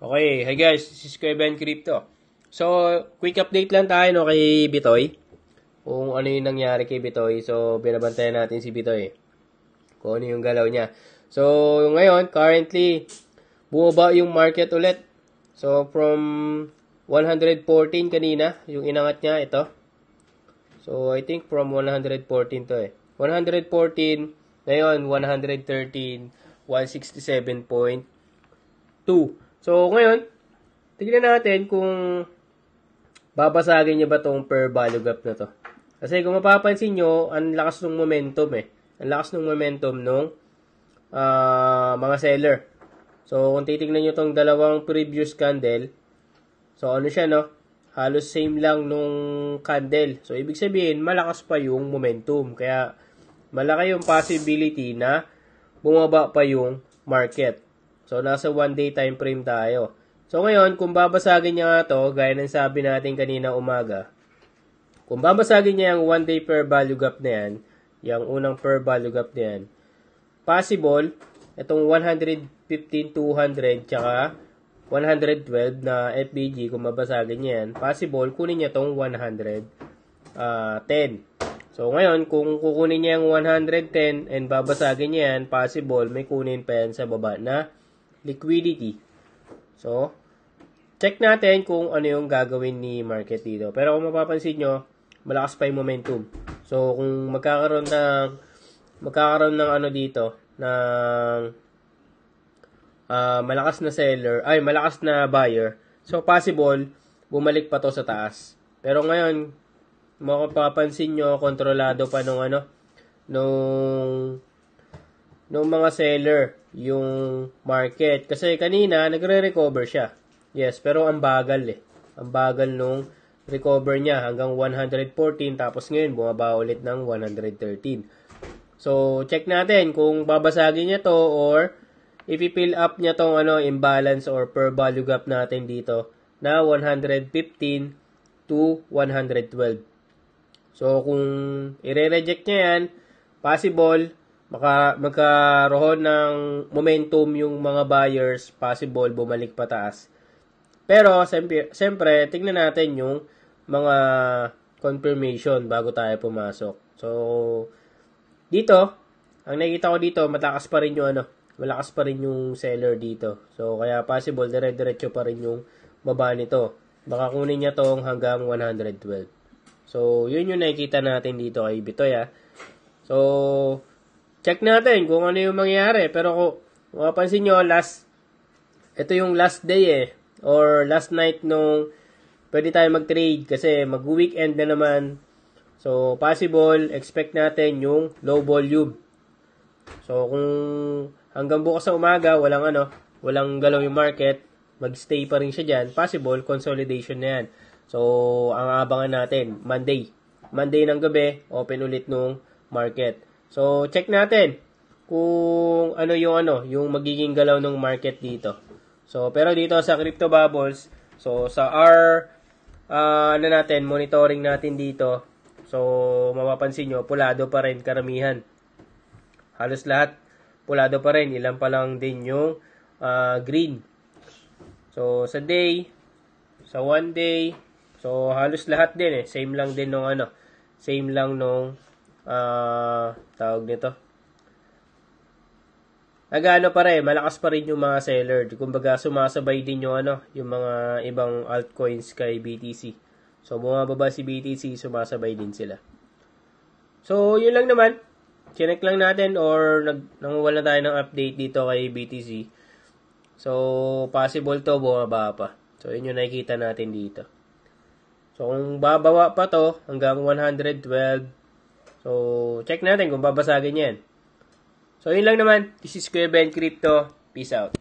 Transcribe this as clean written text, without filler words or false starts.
Okay, hi guys, this is Kuya Ben Crypto. So, quick update lang tayo no, kay Bitoy. Kung ano yung nangyari kay Bitoy. So, binabantayan natin si Bitoy. Kung ano yung galaw niya. So, ngayon, currently, bumaba yung market ulit. So, from 114 kanina, yung inangat niya, ito. So, I think from 114 to 114, ngayon, 113, 167.2. So, ngayon, tignan natin kung babasagin niya ba tong per value gap na to. Kasi kung mapapansin nyo, ang lakas ng momentum Ang lakas ng momentum nung mga seller. So, kung titignan nyo tong dalawang previous candle, so ano siya, no? Halos same lang nung candle. So, ibig sabihin, malakas pa yung momentum. Kaya, malaki yung possibility na bumaba pa yung market. So, nasa 1-day time frame tayo. So, ngayon, kung babasagin niya nga to, gaya ng sabi natin kanina umaga, kung babasagin niya yung 1-day per value gap na yan, yung unang per value gap na yan, possible, itong 115, 200, tsaka 112 na FBG, kung babasagin niya yan, possible, kunin niya itong 110. So, ngayon, kung kukunin niya yung 110 and babasagin niya yan, possible, may kunin pa yan sa baba na liquidity. So, check natin kung ano yung gagawin ni market dito. Pero kung mapapansin nyo, malakas pa yung momentum. So, kung magkakaroon ng ano dito, ng malakas na seller, malakas na buyer, so possible, bumalik pa to sa taas. Pero ngayon, mapapansin nyo, kontrolado pa nung mga seller yung market. Kasi kanina, nagre-recover siya. Yes, pero ang bagal Ang bagal nung recover niya hanggang 114, tapos ngayon bumaba ulit ng 113. So, check natin kung babasagin niya to or i-fill up niya tong imbalance or per value gap natin dito na 115 to 112. So, kung i-reject niya yan, possible, magkaroon ng momentum yung mga buyers, possible, bumalik pataas. Pero, siyempre, tingnan natin yung mga confirmation bago tayo pumasok. So, dito, ang nakikita ko dito, malakas pa rin yung seller dito. So, kaya possible, dire-diretso pa rin yung baba nito. Baka kunin niya tong hanggang 112. So, yun yung nakikita natin dito kay Bitoy, So, check natin kung ano yung mangyayari. Pero kung mapapansin nyo, ito yung last day or last night nung pwede tayo mag-trade kasi mag-weekend na naman. So, possible, expect natin yung low volume. So, kung hanggang bukas sa umaga, walang galaw yung market, mag-stay pa rin siya dyan, possible, consolidation na yan. So, ang abangan natin, Monday ng gabi, open ulit nung market. So, check natin kung ano yung magiging galaw ng market dito. So, pero dito sa Crypto Bubbles, so sa monitoring natin dito. So, mapapansin nyo, pulado pa rin karamihan. Halos lahat pulado pa rin, ilan pa lang din yung green. So, sa day, sa 1 day, so halos lahat din same lang din nung tawag nito. Nagano pa rin, malakas pa rin yung mga seller. Kumbaga sumasabay din yung mga ibang altcoins kay BTC. So bumababa si BTC, sumasabay din sila. So yun lang naman. Chinek lang natin or nanguwala tayo ng update dito kay BTC. So possible to bumaba pa. So yun yung nakikita natin dito. So kung bababa pa to hanggang 112, so check natin kung babasagin yan. So, yun lang naman. This is Kuya Ben Crypto. Peace out.